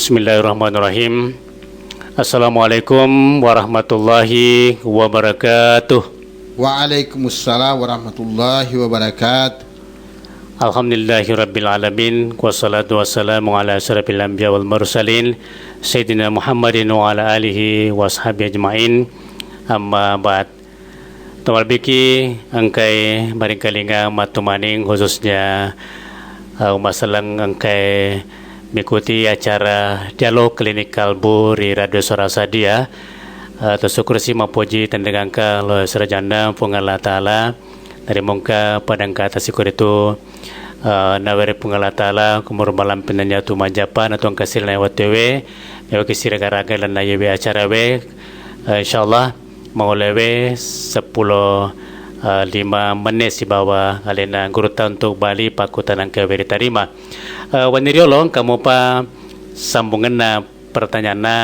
Bismillahirrahmanirrahim. Assalamualaikum warahmatullahi wabarakatuh. Waalaikumsalam warahmatullahi wabarakatuh. Alhamdulillahirabbil alamin wassalatu wassalamu ala asyrafil anbiya wal mursalin sayyidina Muhammadin wa ala alihi washabihi ajmain. Amma ba'd. Tawal biki angkai baringkalinga matumaning khususnya masalang angkai mengikuti acara dialog klinik kalbu di Radio Suara Sadia. Tersyukur si mapuji tendengangka lo serajana pungala taala dari mongka padang kata syukur itu nawari pungala taala kumur malam penanya tu majapan atau angkasil na watewe yo kisira garaga lan na yewe acara we insyaallah mau lewe 5 menit si bawa alena guruta untuk Bali pakutan angka beri tarima. Waniriolong kamu pa sambungan na pertanyaan na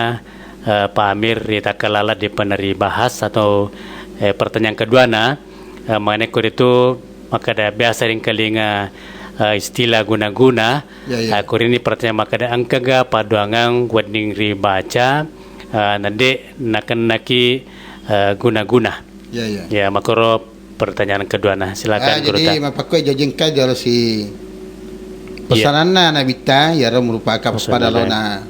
Pak Amir kita kalala di peneri bahas atau pertanyaan kedua na mengenai itu maka ada biasa ring kalinga istilah guna-guna ini pertanyaan maka ada angka ga paduangang wading ri baca nanti nakan naki guna-guna ya makoro pertanyaan kedua nah silakan guru. Jadi mapakoi jajengkai jaro si pesanan na bita ya merupakan pada lona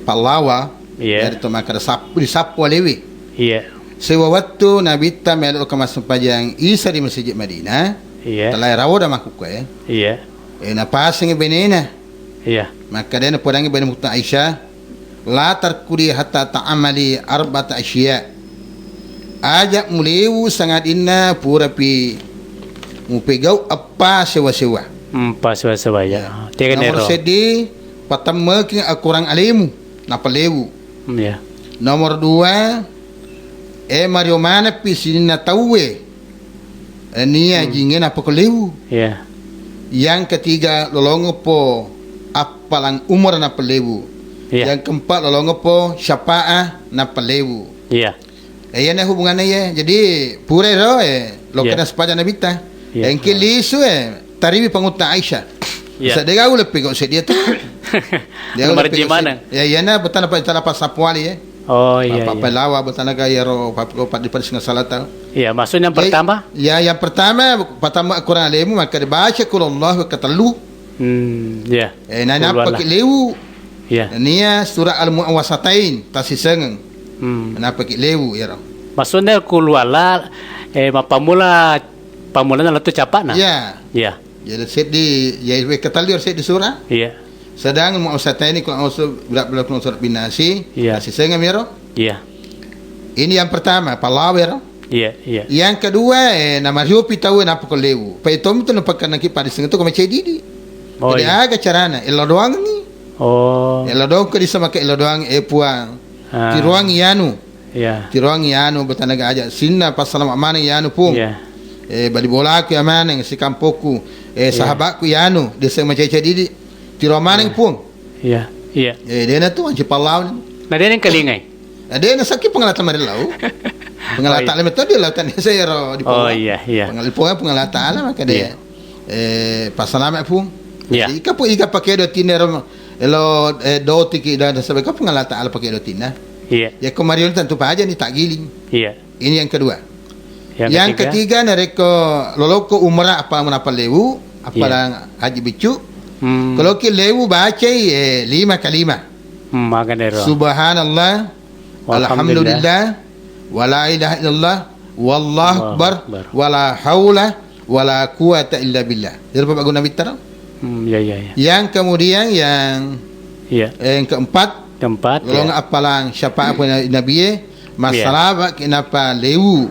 Pallawa dari to makara sapu di sapu lewi. Iya. Sewa waktu nabita melu kemas pajang Isa di Masjid Madinah. Iya. Telah rawo da makuko Iya. Na passing benena. Iya. Maka dena podangi ben mutta Aisyah la tarkuri hatta ta'amali arba'ata asya. Ajak mulewu sangat inna pura pi mupegau apa sewa-sewa. Apa sewa-sewa ya. Tiga nomor sedi pertama king akurang alimu napa lewu. Ya. Nomor 2 Mario mana pi sinina tawe. Nia jingen apa lewu. Ya. Yang ketiga lolongo po apalang umur napa lewu. Ya. Yang keempat lolongo po syafaah napa lewu. Iya. Yan na hubungannya ya. Jadi pure ro lokena sepaja nabita. Yang kilisu tariwi pangutna Aisyah. Sa dega ule pego sedia tu. Nomor di mana? Ya yana betana pa itala pas sapwali Oh iya. Apa lawa betana ga yaro papo pa di persinga salata. Iya, maksudnya yang pertama? Ya yang pertama Quran lemu maka dibaca qul Allah wa katalu. Ya. Nana pakai lewu. Ya. Nia surah Al-Mu'awwasatain tasiseng. Kenapa ki lewu ya? Maksudnya kulwala pamula na tu capak na. Ya. Ya. Jadi set di ya katalir set di surah. Iya. Sedang Mu'awwasatain kalau berat surat binasi. Iya. Tasiseng ya. Iya. Ini yang pertama, Pallawa ya. Iya, iya. Yang kedua nama Jopi tahu apa ko lewu. Pa ito mo napakan nang kipadis ng to kami cedi. Oh. Jadi aga carana ilo doang ni. Oh. Ilo doang ko di sama ke ilo doang puang. Tiruang ianu. Ya. Tiruang ianu betanaga aja sinna pasalam amana ianu pun. Ya. Bali bola ku amana si kampoku. Sahabatku ianu desa macece didi. Tiruang maneng pun. Iya. Iya. Dena tu anci Pallaw. Na dena kalingay. Dena sakit pengalatan marilau. Pengalatan alam itu dia lautan saya di Pallaw. Oh iya, iya. Pengalatan alam maka dia. Pasalam pun. Iya. Ika pakai do tinero elo doti ki dan sebagainya pengalatan ala pakai dotina. Iya. Ya kemarin tentu aja nih tak giling. Iya. Ini yang kedua. Yang ketiga nareko loloko umrah apa menapa lewu apa haji bicu. Kalau ki lewu baca 5 kalimat. Subhanallah, alhamdulillah, wala ilaha illallah, wallahu akbar, wala haula wala quwata illa billah. Jadi apa guna bitar? Ya. Yang kemudian yang keempat kalau apalang siapa pun nabi masalah kenapa lewu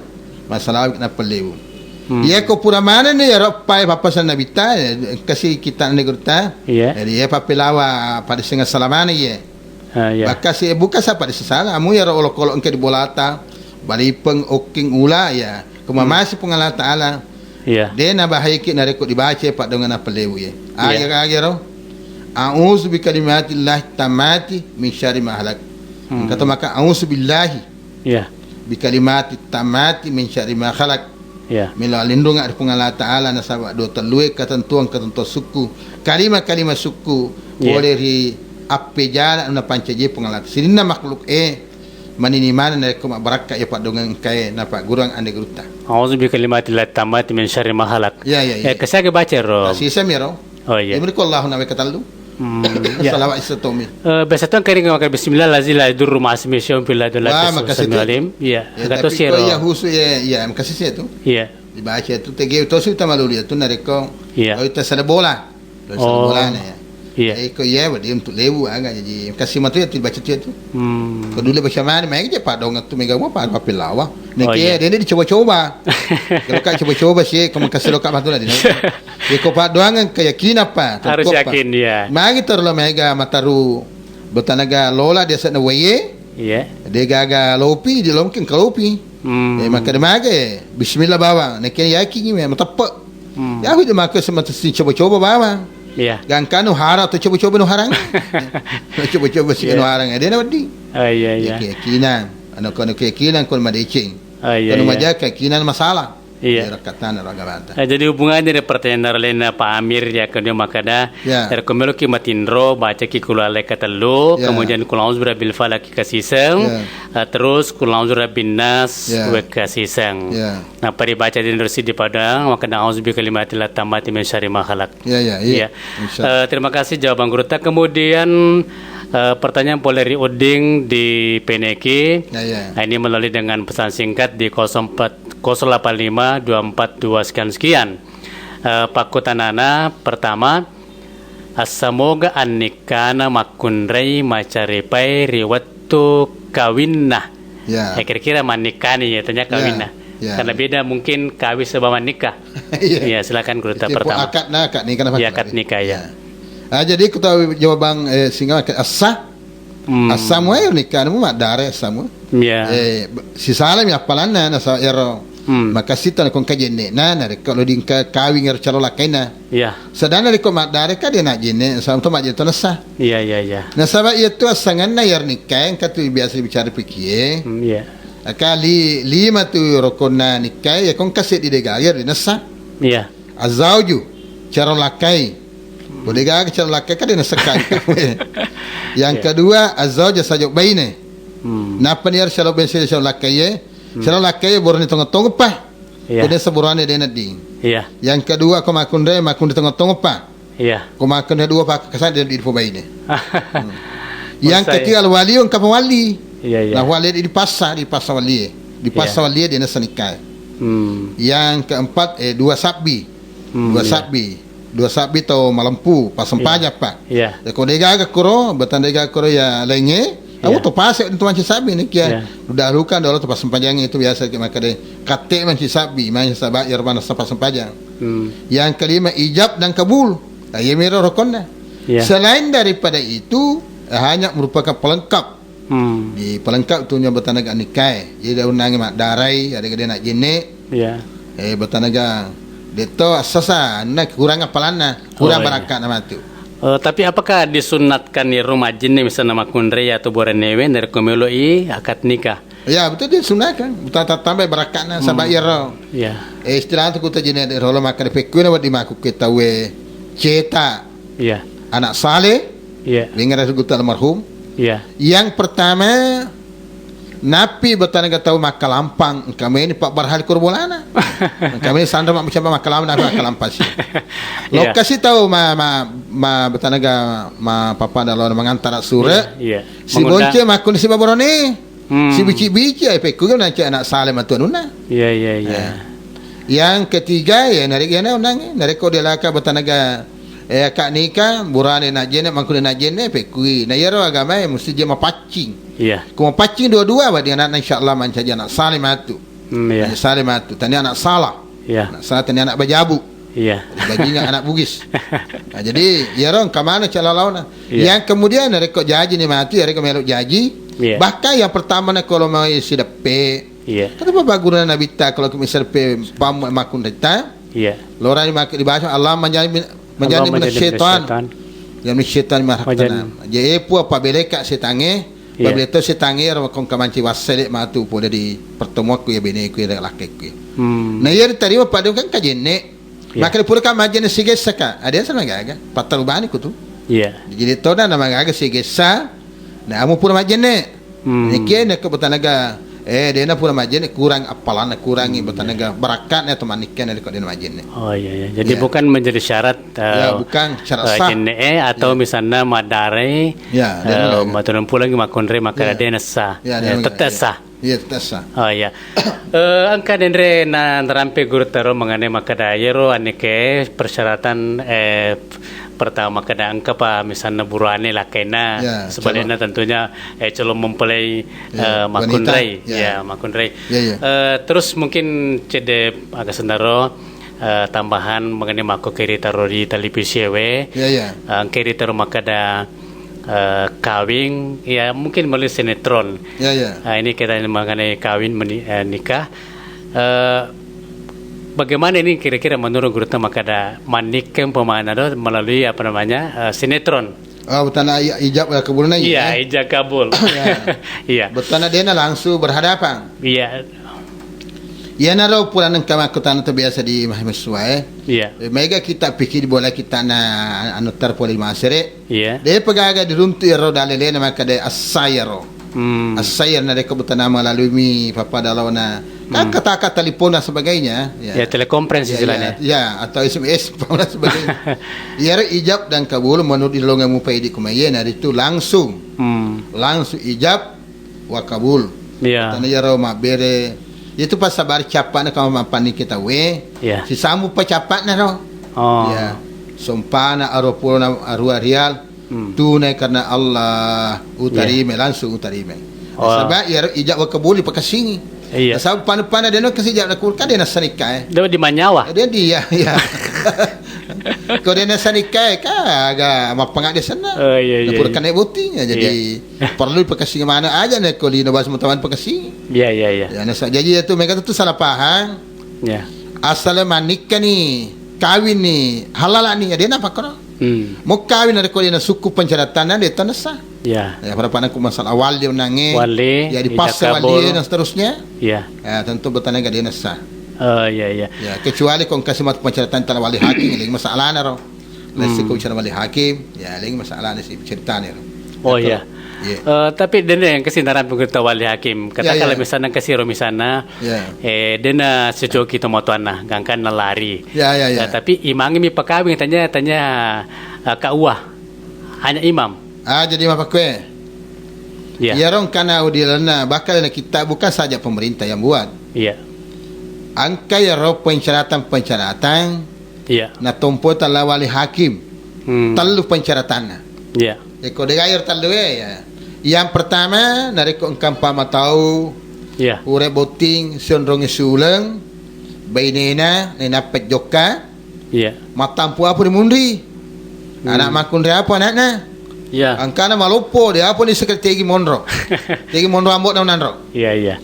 ya ko pura mana ni ya pai papasan nabi ta kasi kita negurta jadi ya papelawa pada singa salamana ya maka si buka siapa di sesala amu ya olo kolok engke di bolata bali peng oking ula ya kumamasi pengala taala. Iya. Dia na bahaya ki na rekod dibaca pak dengan apa lewu ya. Agar a'udzu bi kalimatillah tamati min syarri ma halak. Kata maka a'udzu billahi. Iya. Bi kalimati tamati min syarri ma khalaq. Iya. Mila lindung ada pengala taala na sabak do telue ketentuan suku. Kalimat suku boleh ape jana na pancaje pengalat sinina makhluk maniniman na ko baraka ya padongan kay na pa gurang ande gruta. A'udzu bi kalimatillah tammati min syarri ma khalaq. Ya. Kasage baca ro. Sisa miro. Oh iya. Ibri ko Allah na katallu. Salawat istatomi. Biasa tuan kering makan bismillah lazil la yadur ma asmi syum fil ladul alim. Iya. Gato siro. Ya husu ya makasih saya tu. Iya. Dibaca tu tege to su tamaluli tu nareko. Iya. Oh itu sada bola. Sada bola na. Iya. Ko ya wadi untuk lewu aga jadi kasih matu ya dibaca tu. Kedua baca mana mai je padong tu mega apa papilawa. Neke dia ni dicoba-coba. Kalau kau coba-coba sih kamu kasih lokak matu lah dia. Dia kau padoangan keyakinan apa? Harus yakin dia. Magi terlalu mega mataru bertanaga lola dia sana waye. Iya. Dia gaga lopi dia mungkin kalopi. Maka dia mage bismillah bawa. Neke yakin ni matapak. Ya hu dia maka semata coba-coba bawa. Iya. Gangkan nu harang tu coba-coba nu harang. Coba-coba sih nu harang. Dia nak wadi. Iya. Keyakinan. Anak keyakinan kau madecing. Kalau maja keyakinan masalah. Iya. Rakatan ragabata. Jadi hubungannya dari pertanyaan lain Pak Amir ya kan dia makada. Dari komelo ki matindro baca ki kulale katalu, kemudian kulauz berabil falaki kasiseng, terus kulauz berabin nas wek kasiseng. Nah pari baca di Indonesia di Padang makada auz bi kalimatillah tammati min syarri ma khalaq. Iya. Terima kasih jawaban guru. Kemudian pertanyaan Poleri Uding di Peneki. Ini melalui dengan pesan singkat di 085 sekian. Pakutanana pertama asamoga annikana makunrei macaripai riwattu kawinna. Kira-kira manikani ya tanya kawinna. Karena beda mungkin kawin sebab nikah. Ya silakan guru pertama. Akad nikah. Ya akad nikah ya. Jadi kita jawaban singa asa asamu ayo nikah mu madare asamu. Ya. Si salam ya palana na sa ero. Maka sitan kon kajenne na kalau di kawin er calo lakaina. Ya. Sadana ko madare ka dia nak jenne sam to maje to nasa. Iya. Na sabab itu asangan na yer nikah yang katu biasa bicara pikir. Iya. Akali lima tu rokona nikah ya kon kaset di degayer di nasa. Iya. Azauju calo lakai. Boleh gak cara lakai kan dia nasakan. Yang kedua azauja sajok baine. Napa ni cara baine cara lakai cara lakai baru ni tengok-tengok pa. Dia seburane dia nadi. Iya. Yang kedua ko makun di tengok-tengok pa. Iya. Ko makun dua pak kesan dia di baine. Yang ketiga wali on kapal wali. Iya. Nah wali di pasar wali. Di pasar wali dia nasanikai. Yang keempat dua sapi. Dua sapi tau malampu pasang pajak pak. Iya. Kalau dia agak kuro, betanda kuro ya lenge. Aku tu pasal untuk macam sapi ni kia. Udah lukan dulu tu pasang pajang itu biasa maka dia kate macam sapi, macam sahabat yang mana pasang pajang. Yang kelima ijab dan kabul. Ia mira rokonnya. Selain daripada itu hanya merupakan pelengkap. Di pelengkap tu nya betanda nikah. Dia dah unang mak darai, ada dia nak jenek. Iya. Betanda Deto asasa nak kurang apalana, kurang barakat nama tu. Tapi apakah disunatkan di rumah jin misalnya makundre atau boranewe dari komeloi akad nikah? Ya betul disunatkan. Betul tambah barakatnya sabak iro. Ya. Istilah tu kita jenis di rola makan pekuna buat dimaku kita we ceta. Ya. Anak saleh. Ya. Dengar kita almarhum. Ya. Yang pertama napi bertanya tahu maka lampang kami ini Pak Barhal Kurbolana kami sandra macam maka lampang sih lokasi tahu bertanya papa dalam mengantar surat si bonce makun si baborone si bici ai peku kan anak saleh matuan una yang ketiga ya narik ko dia laka bertanya akak nikah burane nak jene makun nak jene pekui na yaro agama mesti je mapacing. Iya. Kuma pacing dua-dua ba dia anak insyaallah man saja anak salimatu. Iya. Salimatu tani anak salah. Iya. Anak salah tani anak bajabu. Iya. Baginya anak bugis. Nah, jadi yaro kamana calalauna. Yang kemudian reko jaji ni mati reko meluk jaji. Bahkan yang pertama nak kalau mau sidape. Iya. Kenapa baguna Nabi ta kalau misal pe pam makun data? Iya. Lorani mak dibahas Allah menjadi syaitan. Yang syaitan marhatan. Jadi pu apa beleka setange, apabila itu setange kong kamanci wasalik matu pun di pertemuan ku ya bini ku ya laki ku. Nah ia terima pada kan kajene. Maka pura kan majene sige saka. Ada sama gaga. Patalubani ku tu. Iya. Jadi to na mga aga sige sa na amo pura majene. Niki na kabutanaga dia na pura majene kurang apalan kurang ibutanaga barakat na teman nikah na ko din majene. Oh iya. Jadi bukan menjadi syarat bukan syarat sah. Jene atau misalnya madare matunan pulang makonre makara dena sah. Tetap sah. Iya, tetap sah. Oh iya. Angka dendre na rampe guru taro mengenai makada yero aneke persyaratan pertama kada angka pa misalnya buruane lakena sebaliknya tentunya calon mempelai makunrai makunrai. Terus mungkin cede agak sendaro tambahan mengenai mako kiri taro di televisi kiri taro makada kawin mungkin melalui sinetron. Ini kita mengenai kawin nikah. Bagaimana ini kira-kira menurut guru makada manikah pemain ada melalui sinetron? Betana ijab kabulna iya ijab kabul. Iya. Betana dia langsung berhadapan. Iya. Ia naro pulang kama kota tu biasa di mahasiswa Iya. Mega kita pikir bola kita na anu terpoli masere. Iya. Dia pegaga di runtu ero dalele na makade asayaro. Asayar na deko betana melalui papa dalawana kata-kata telepon dan sebagainya. Ya telekonferensi istilahnya. Ya atau SMS dan sebagainya. Ia ijab dan kabul menurut ilonga mupaidi kumayen hari itu langsung ijab wa kabul. Iya. Tanah yaro mabere itu pas sabar capat na kama mampani kita si samu pa capat na ro. Ya. Sompana aropolo na arua rial. Tunai karena Allah utarime langsung utarime. Sebab ia ijab wa kabul pakasingi. Iya. Sebab pana-pana dia nak kasi ijab nakul kan dia nak sanikah. Dia di Manyawa. Dia ya. Kalau dia nak sanikah agak mapangak di sana. Iya. Napurkan naik butinya jadi perlu pakasingi mana aja nak kalau di nabas mutawan pakasingi. Iya. Ya jadi itu mereka tu salah paham. Ya. Asal manikah ni kawin ni halal ni dia nak pakar. Mau kawin ada kalau dia suku penceratan dia tanah sah. Ya pada pandanganku masalah wali menangi. Wali. Ya dipaksa wali dan seterusnya. Ya. Tentu bertanya dia sah. Iya. Ya kecuali kau kasih mat penceratan tanah wali hakim, lagi masalah na ro. Lagi kau bicara wali hakim, ya lagi masalah ni si ceritanya. Oh iya. Tapi dena yang kesindaran pengerta wali hakim katakanlah misalnya kasih romisana dena sejo kita motuana gangkan nalari tapi imang mi pakawin tanya kauah hanya imam jadi apa kue ya rong kana udilana bakal kita bukan saja pemerintah yang buat angka ya ro penceratan na tompo tala wali hakim talu penceratannya eko de gair talu yang pertama nariko engkam pama tahu ure boting sondrongi suleng bainena nenapet joka matampu apa di mundi anak makun dia apa anaknya angkana malupo dia apa ni sekretari monro tegi monro ambot na nanro dia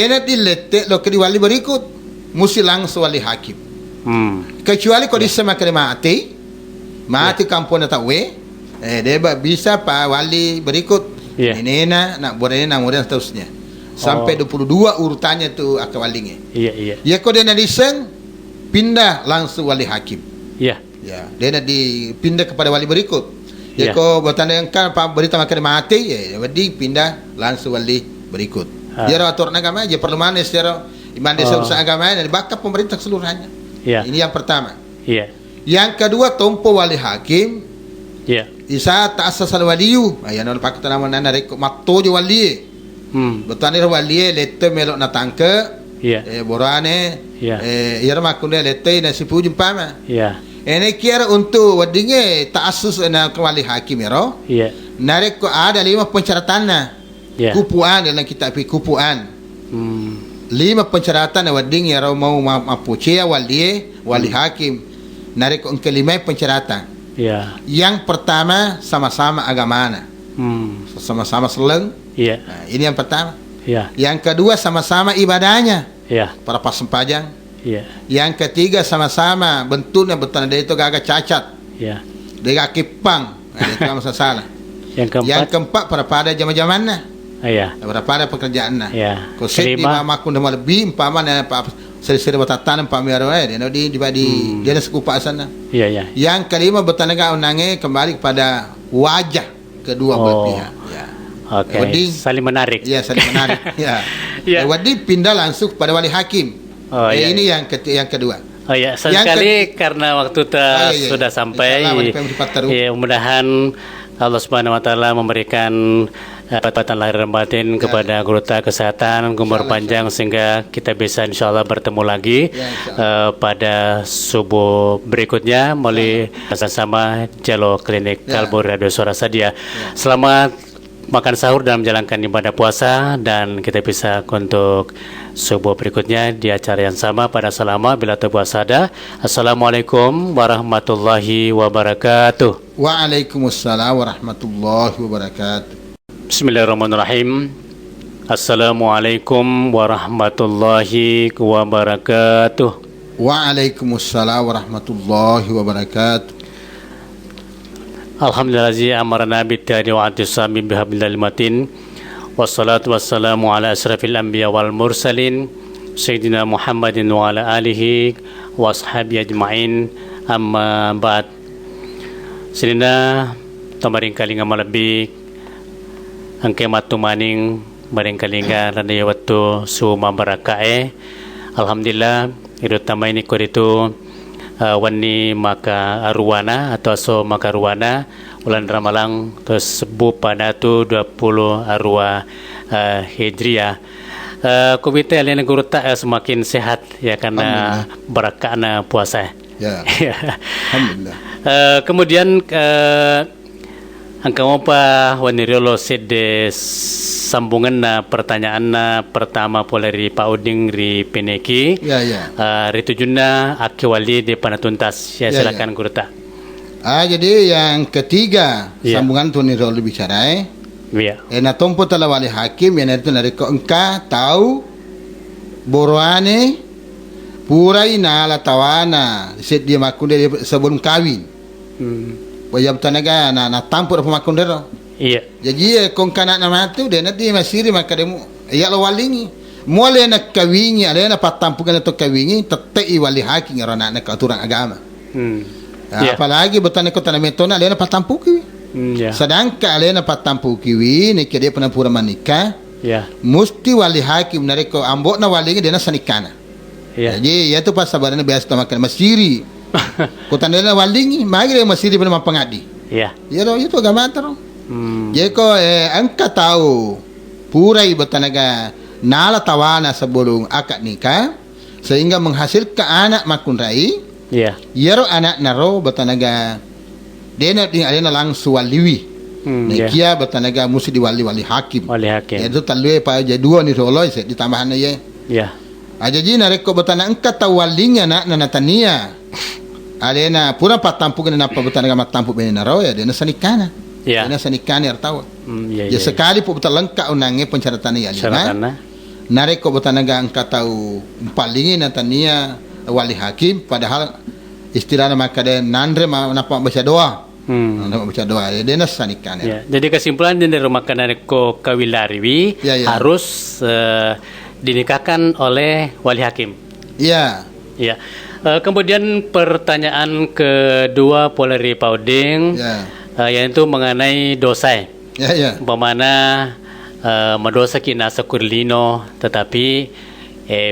nak dilete lo ke diwali berikut mesti langsung wali hakim kecuali kau disemakan mati kampung tak dia bisa pak wali berikut Nena nak borena kemudian seterusnya sampai 22 urutannya tu akal walinya. Ya kau dia nak diseng pindah langsung wali hakim. Dia nak dipindah kepada wali berikut. Ya kau bertanda yang kan berita makan mati jadi pindah langsung wali berikut. Dia aturan agama aja perlu mana secara iman desa usaha agama dan bakal pemerintah keseluruhannya. Ini yang pertama. Yang kedua tompo wali hakim. Isa ta'assas al-waliyu ayan ol pakta naman na rek matto jo wali botani wali lette melok na tangke borane yar makunde lette na sipu jumpama ene kira untuk wadinge ta'assus na wali hakim ero narek ko ada 5 pensyaratan na kupuan dalam kitab kupuan 5 pensyaratan na wading ero mau mapuche wali hakim narek ko kelima pensyaratan. Yang pertama sama-sama agamana, sama-sama seleng. Ini yang pertama. Yang kedua sama-sama ibadahnya, para pasempajang. Yang ketiga sama-sama bentuknya bertanda itu gagak cacat, dia gak kipang, itu masalah. Yang keempat pada zaman-zamannya, pada pekerjaannya. Kau sedih makun dah lebih, umpamanya seri-seri batatan pamero dia di dia sekupa sana. Iya. Yang kelima bertanaga unange kembali kepada wajah kedua belah pihak. Ya. Oke. Saling menarik. Ya, saling menarik. Ya. Wadi pindah langsung kepada wali hakim. Ini yang kedua. Oh ya, sekali karena waktu sudah sampai. Ya, mudah-mudahan Allah Subhanahu wa taala memberikan kekuatan lahir dan batin kepada Gurta, kesehatan, umur panjang sehingga kita bisa insyaallah bertemu lagi pada subuh berikutnya melalui sama Jalo Klinik Kalbu Radio Suara Sadia. Selamat makan sahur dan menjalankan ibadah puasa, dan kita bisa untuk subuh berikutnya di acara yang sama pada selama bila puasada. Assalamualaikum warahmatullahi wabarakatuh. Waalaikumsalam warahmatullahi wabarakatuh. Bismillahirrahmanirrahim. Assalamualaikum warahmatullahi wabarakatuh. Waalaikumsalam warahmatullahi wabarakatuh. Alhamdulillahi amarna bittari wa atisami bihablil matin. Wassalatu wassalamu ala asrafil anbiya wal mursalin Sayyidina Muhammadin wa ala alihi wa ashabi ajma'in. Amma ba'd. Sinina tamaring kalinga malabik angke matumaning maring kalinga ranaya wattu suma barakae. Alhamdulillah irutama ini kuritu wani maka arwana atau so maka arwana ulan ramalang tersebut pada tu 20 arwa hijriah. Komite alien guru tak semakin sehat ya karena barakahna puasa. Ya. Alhamdulillah. Kemudian angka apa wani rolo sede sambungan na pertanyaan na pertama poleri Pak Uding ri Peneki. Ya. Ritujuna akiwali di panatuntas. Ya, silakan Guru tak. Jadi yang ketiga sambungan tu ni rolo bicara Iya. Na tompo tala wali hakim yang itu nari ko engka tahu borwane purai na ala tawana set dia makunde sebelum kawin. Wajib tanaga na tampur pemakun dero. Iya. Jadi kong kana nama tu dia nanti masiri maka demu ya lo walingi. Mole na kawingi ale na patampukan to kawingi tetei wali hakim rona na aturan agama. Apalagi betane ko tanametona ale na patampuki. Sedangkan ale na patampuki ni kede penampura manika. Musti wali hakim nareko ambok na walingi dia na sanikana. Jadi ya tu pas sabarana biasa makan masiri. Kota nila walingi, magi dia masih di mana pengadi. Ya lo itu agama terus. Jadi ko angka tahu purai bertanaga nala tawana sebelum akad nikah sehingga menghasilkan anak makun rai. Yero anak naro bertanaga dena alena langsung waliwi. Nekia bertanaga mesti diwali hakim. Itu talwe pa jadua ni rolo ditambahan ye. Jadi nareko bertanaga angka tahu walinya nak nanatania. Alena pura patampukan na pabutanaga matampu benaro ya dia sanikana. Dia sanikana artawa. Ya sekali po betul lengkap unange pensyaratan ya alena. Nareko butanaga angka tahu palingin natania wali hakim padahal istilahnya maka dia nandre napa baca doa. Napa baca doa dia sanikana. Jadi kesimpulan dari rumah nareko kawilariwi harus dinikahkan oleh wali hakim. Iya. Kemudian pertanyaan kedua poleri Pak Uding, yaitu mengenai dosa. Bagaimana mendosa kina sekurlino tetapi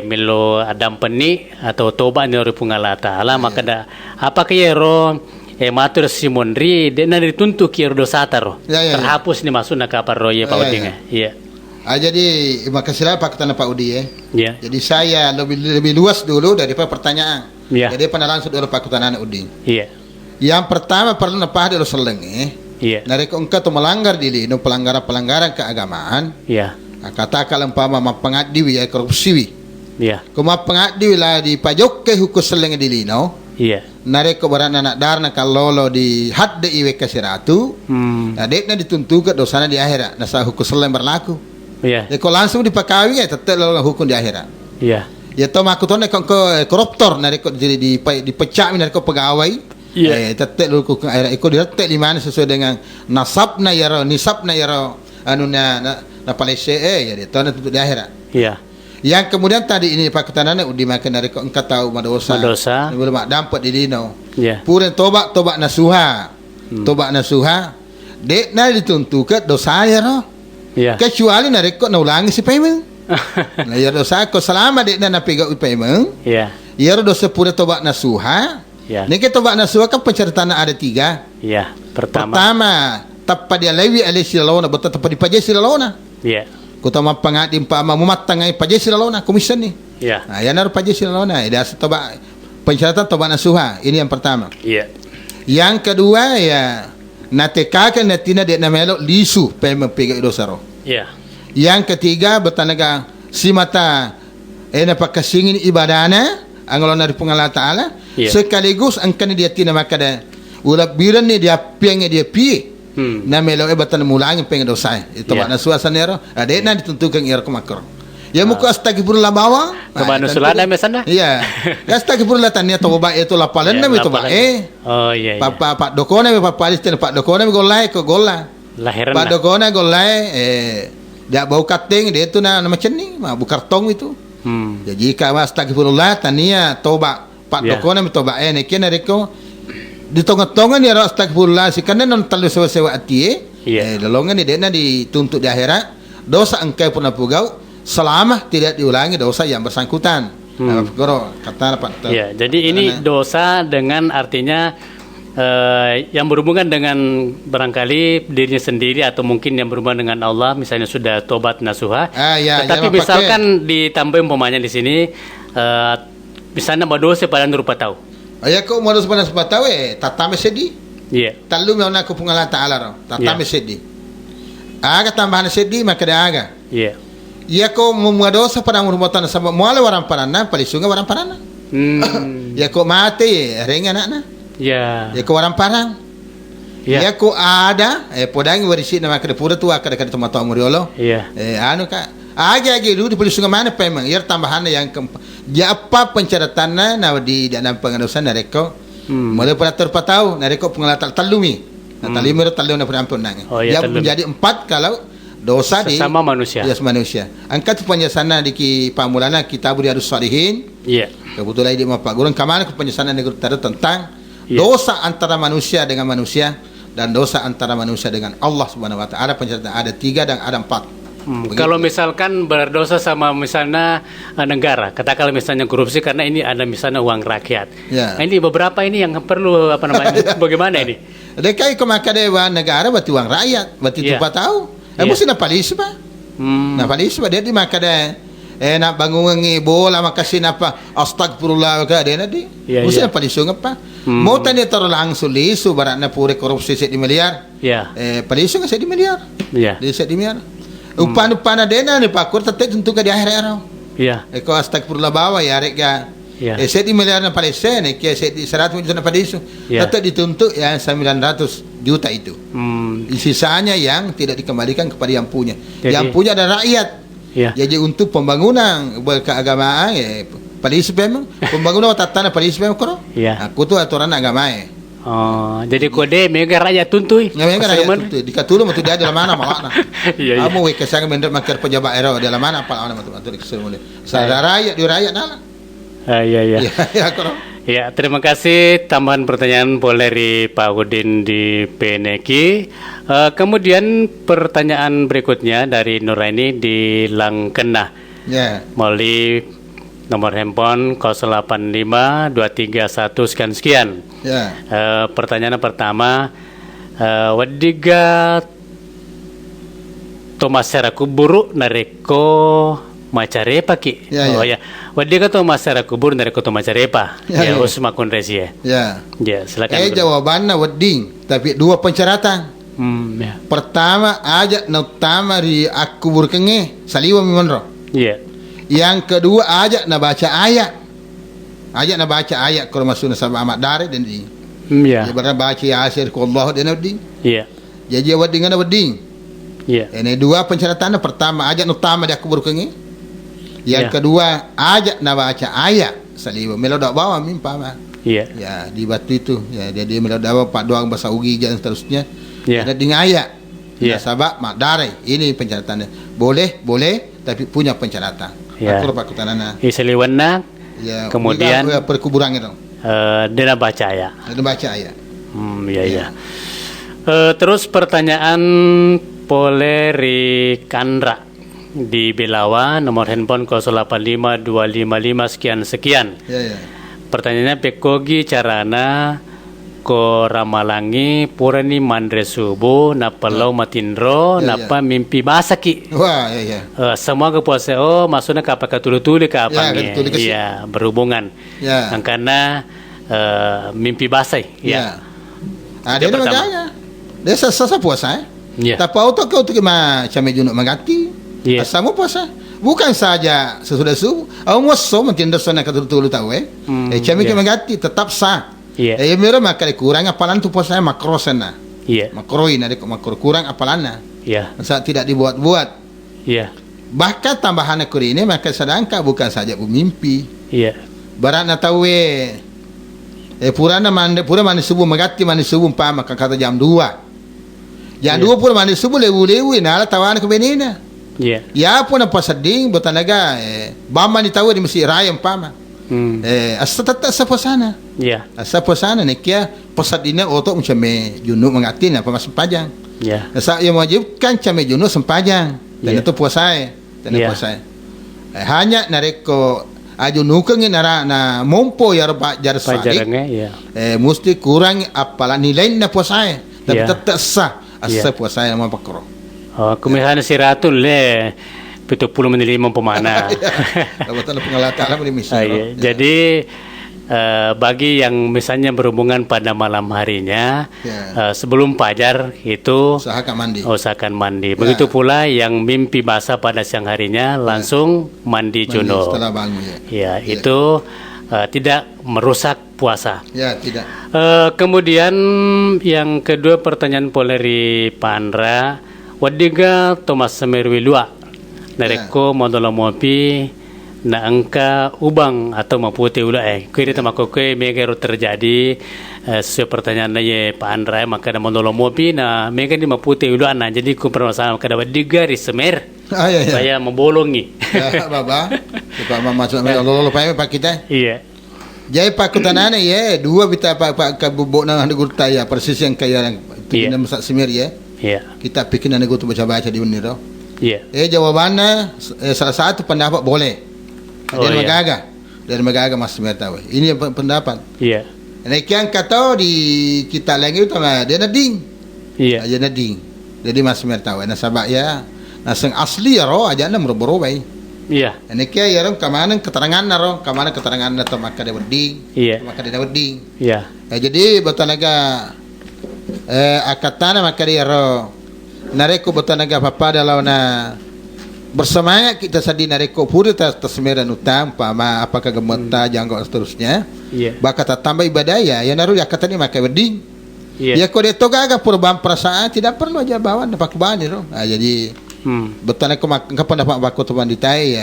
milo adam peni atau toba ni ori pungala taala maka da apa kayero matur simonri dena dituntuk kiro dosa taro terhapus ni masuk nak apa roye Pak Uding. Jadi makasih Pak Ketana Pak Udi Jadi saya lebih luas dulu daripada pertanyaan. Jadi langsung dulu Pak Ketana Udi. Yang pertama perlu napah dulu seleng nareko engkau tu melanggar dili no pelanggaran keagamaan. Kata kalau umpama mapangadi ya korupsi. Kuma pangadi lah di pajok ke hukum seleng dili no. Nareko barana nak darna kalolo di had de iwe kasiratu. Dekna dituntut dosana di akhirat nasa hukum seleng berlaku. Kalau langsung dipakawi tetap hukum di akhirat. Ya to makutone ko koruptor nareko dipecah nareko pegawai. Tetap hukum akhirat iko direte di mana sesuai dengan nisabna yaro anu na palese ya to tutup di akhirat. Yang kemudian tadi ini Pak Ketanana udah makan dari kau engkau tahu madosa. Belum dapat di dino. Puren tobat nasuha. Tobat nasuha. Dek na ditentukan dosa ya roh. Kecuali dari kau naulangi si payment. Nah ya dosa kau selama dek na napiga payment. Ya dosa puren tobat nasuha. Niki tobat nasuha kan pencertaan ada 3. Pertama tappa dia lewi ale silalona betul tappa di paje silalona. Kuta mapangadim pa mamumatangay paje silalona komisyon ni. Nah, yan na paje silalona. Ida sa toba pensyaratan toba nasuha. Ini yang pertama. Yang kedua ya natekakan natina de namelo lisu pa mapiga idosaro. Yang ketiga betanaga si mata napakasingin ibadana ang Allah dari pengala taala sekaligus ang kandidat tina makada ulap biran ni dia piang dia pi. Na melo batan mulangin pengen dosa itu makna suasanero ada na ditentukan ira kemakro ya muka astagfirullah bawa toba nusulana mesana astagfirullah tanya toba itu lapalan na toba pak dokona pak Palestina pak dokona golai ko gola lahiran pak dokona golai dia bau kating dia itu nama cening bu kartong itu jadi kalau astagfirullah tania toba pak dokona toba nekian reko di tongan-tongan ya astagfirullah si karena non talu sewa atie lolongan ni dena dituntut di akhirat dosa engkau pernah pugau selama tidak diulangi dosa yang bersangkutan. Kata Pak. Jadi ini dosa dengan artinya yang berhubungan dengan barangkali dirinya sendiri atau mungkin yang berhubungan dengan Allah, misalnya sudah tobat nasuha. Tetapi misalkan ditambahin umpamanya di sini misalnya berdosa pada rupa tahu. Ayah kau modus pada sepatau tatame sedi. Talu meuna aku pengala taala ro. Tatame sedi. Aga tambahan sedi maka dia aga. Ya kau memuadosa pada rumatan sama muale warang parana palisunga warang parana. Ya kau mati ring anakna. Ya kau warang parang. Ya kau ada podang warisi nama kada pura tu kada tempat tahu muriolo. Anu ka agi dulu di palisunga mana pemang. Ya tambahan yang ya apa pencaratannya na di dalam pengadusan nareko mulai pada terpatau nareko pengalatal talumi talumi talu na perampun nang ya menjadi 4 kalau dosa di sesama manusia angkat penjelasan di ki pamulana kitab Riyadhus Shalihin kebetulan di Pak Gurun kemana penjelasan negeri tentang dosa antara manusia dengan manusia dan dosa antara manusia dengan Allah Subhanahu wa taala. Penjelasan ada 3 dan ada 4. Kalau misalkan berdosa sama misalnya negara, katakanlah misalnya korupsi karena ini ada misalnya uang rakyat. Nah, ini beberapa ini yang perlu bagaimana ini? Dekai kemaka dewa negara berarti uang rakyat, berarti tupa tahu. Mesti na palis ba? Na palis ba dia di maka nak bangun bola makasih apa astagfirullah ka dia di. Mesti na palisung apa? Mau tanya taruh langsung lisu barat na pure korupsi 1 miliar. Palisung 1 miliar. Dia 1 miliar. Upan-upana dena ni pakur tetap tentu ke di akhir era. Eko astagfirullah bawa ya rek ga. Seti miliar na Palestina kia seti 100 juta na Palestina. Tetap dituntut yang 900 juta itu. Sisanya yang tidak dikembalikan kepada yang punya. Yang punya ada rakyat. Jadi untuk pembangunan keagamaan Palestina pembangunan tanah Palestina koro. Aku tu aturan agama jadi kode mega rakyat tuntui. Mega rakyat tuntui. Dikatulu matu dia dalam mana malakna. Kamu kesang mendek makar pejabat era dalam mana pala matu dikasih mulai. Sada rakyat di rakyat nala. Terima kasih. Tambahan pertanyaan boleh dari Pak Udin di PNEKI. Kemudian pertanyaan berikutnya dari Nuraini di Langkenah. Melalui nomor handphone 085 231 sekian. Pertanyaan pertama, wadiga to masyarakat buruk nareko macarepa ki. Wadiga to masyarakat buruk nareko to macarepa. Usma konresi silakan. Jawabannya wading, tapi 2 pensyaratan. Pertama ajak nutama ri aku burkenge saliwa mimonro. Yang kedua ajak na baca ayat. Ajak na baca ayat kalau masuk sama Ahmad Dari dan di. Dia baca Yasin ku Allah dan di. Jadi awak dengan wedding. Ini 2 pensyaratan. Pertama ajak utama dia kubur kengi. Yang kedua ajak na baca ayat saliwa melodak bawa mimpa mah. Di batu itu. Dia melodak bawa pak doang bahasa ugi dan seterusnya. Ada dengan ayat. Sabab Mak Dari ini pensyaratannya. Boleh tapi punya pensyaratan. Ya. Aku pak kutanana. Iseliwanna. Ya. Kemudian perkuburan itu. Dena baca ya. Dena baca ya. Iya. Terus pertanyaan Poleri Kandra di Belawa, nomor handphone 085255 sekian. Ya. Pertanyaannya pekogi carana ko ramalangi purani mandre subuh napalau matindro napa mimpi basaki. Wah, ya. Semua kepuasa maksudnya apakah tulu-tulu ke apa nih? Iya, berhubungan. Ya. Karena mimpi basai. Ya. Dia magaya. Dia sasa puasa. Tapi auto kau tu kema came junuk magati. Asamu puasa. Bukan saja sesudah subuh. Au mosso mentindas sana katul-tulu tahu came ke magati tetap sah. Mira maka kurang apalan tu puasa makrosena. Makroin ada makro kurang apalanna. Saat tidak dibuat-buat. Bahkan tambahan aku ini maka sedangkan bukan saja mimpi. Barat na tahu pura mandi subuh magati mandi subuh maka kata jam 2. Jam 2 pura mandi subuh lewu-lewu nala tawana ke benina. Ya pun apa seding botanaga bama ni tahu di Mesir raya pama. Asa tetap sa posana. Asa posana ni kia posadina oto macam junuk mengati na pamas sempajang. Asa yang wajibkan came junuk sempajang. Dan itu puasa. Hanya nareko ajunukang nara na mompo yarba jar sadik. Mesti kurang apalan nilai na puasa. Tapi tetap sah asa puasa yang mapakro. Kumihan si Ratul 70 menit 5 pemana. Jadi bagi yang misalnya berhubungan pada malam harinya sebelum fajar itu usahakan mandi. Begitu pula yang mimpi basah pada siang harinya langsung mandi junub. Itu tidak merusak puasa. Tidak. Kemudian yang kedua pertanyaan Poleri Pandra wadiga Thomas Semerwilua nareko modolo mopi na angka ubang atau maputi ula kiri tamakoke megero terjadi sesuai pertanyaan ye Pak Andra maka na modolo mopi na mega di maputi ula na jadi ku permasalahan kada wadiga ri semer saya membolongi baba supaya masuk lolo pa kita jadi pak kutanana dua bita pak kabubok na negurta persis yang kaya yang tinggi masak semer kita pikir nego tu baca-baca di unir jawabannya salah satu pendapat boleh. Dari magaga mas tahu. Ini pendapat. Ini yang kata di kita lagi itu dia nading. Aja nading. Jadi mas tahu. Nah sabak naseng asli roh aja na merubah. Ini ya rom kemana keterangan naro kemana keterangan atau maka dia berding. Maka dia berding. Jadi botanaga akatana maka dia ro nareko botanaga papa dalau na bersemangat kita sadi nareko pura tasmeran utam pama apakah gemeta jangkau seterusnya bakal tambah ibadah ya naru ya katanya maka berding kau dia toga agak perubahan perasaan tidak perlu aja bawa dapat bahan jadi botanaga kapan dapat baku teman ditai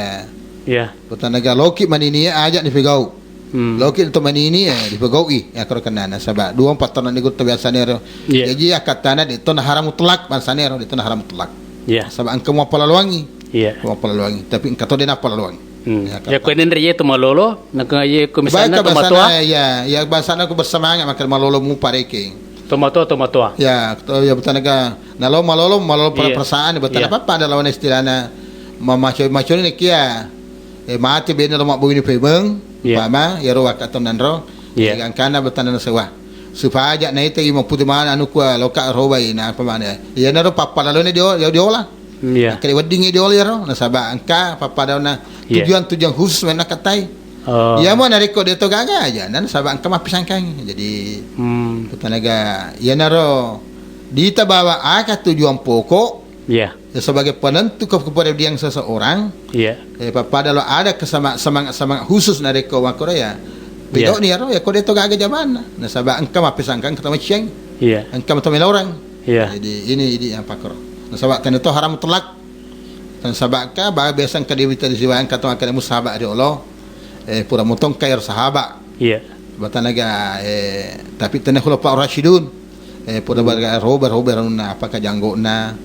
botanaga loki manini ajak di pegau loki itu manini di pegau kalau kena sabak 2-4 tahun nego biasa nero jadi akatana itu haram mutlak bahasa nero itu haram mutlak sabak angka mau pelaluangi tapi engkau tahu dia apa laluangi ya kau ini dia tu malolo nak ye komisana tomatua ya bahasa aku bersemangat makan malolo mu pareke tomatua ya botanaga malolo perasaan botanaga apa pada lawan istilahnya maco ni kia mati benda lemak begini pebeng pama ya ro wakaton nanro yang kana botanaga sewa supaya ajak naik tadi mau putih mana anu kuah lokak robai na apa mana ya naro papa lalu ni dia olah kali wedding dia olah ro nasaba angka papa dauna tujuan khusus mana katai ya mau nariko dia to gaga aja nan sabak angka mah pisangkang jadi botanaga ya naro dita bawa tujuan pokok sebagai penentu kepribadian seseorang pada lo ada semangat khusus nareko wakora bidok ni ya ko deto gaga jaman na sabak angka mapisangkan ketemu ciang angka ketemu orang jadi ini yang pakor na sabak kan itu haram mutlak dan sabak ka ba biasang kadibita di siwang katong akan musabak di Allah pura motong kair sahabat batanaga tapi tanah khulafa pa rasyidun pura barga rober na apakah janggo na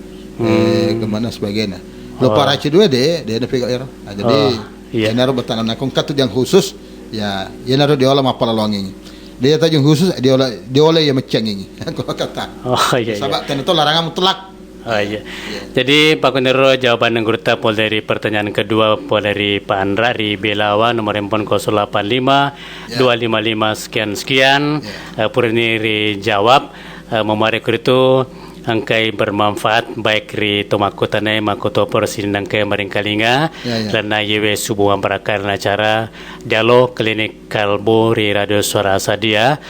kemana sebagainya lupa rasyidun dia pegang jadi Ya naro betanam na kung katu yang khusus ya naro diolah mapalalongin. Dia tajung khusus diolah ya macang ini. Kalau kata. Oh iya. Sabab kan itu larangan mutlak. Oh iya. Jadi Pak Kuniro jawaban yang gurta pol dari pertanyaan kedua pol dari Pak Andra di Belawa nomor handphone 085 255 sekian. Purni jawab memari kuritu angkai bermanfaat baik ri tomaku tanai makoto persin angkai maringkalinga lana yewe subuhan berakar acara dialog klinik kalbo ri radio suara Asadia.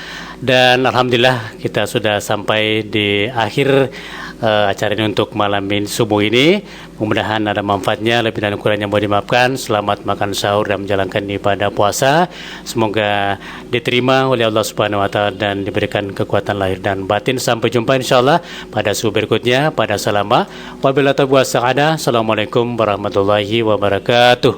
Dan alhamdulillah kita sudah sampai di akhir acara ini untuk malam ini, subuh ini. Mudah-mudahan ada manfaatnya, lebih dan kurangnya mohon dimaafkan. Selamat makan sahur dan menjalankan ibadah puasa. Semoga diterima oleh Allah Subhanahu wa taala dan diberikan kekuatan lahir dan batin. Sampai jumpa insyaallah pada subuh berikutnya pada salama. Wabillahi taufiq wa hidayah. Assalamualaikum warahmatullahi wabarakatuh.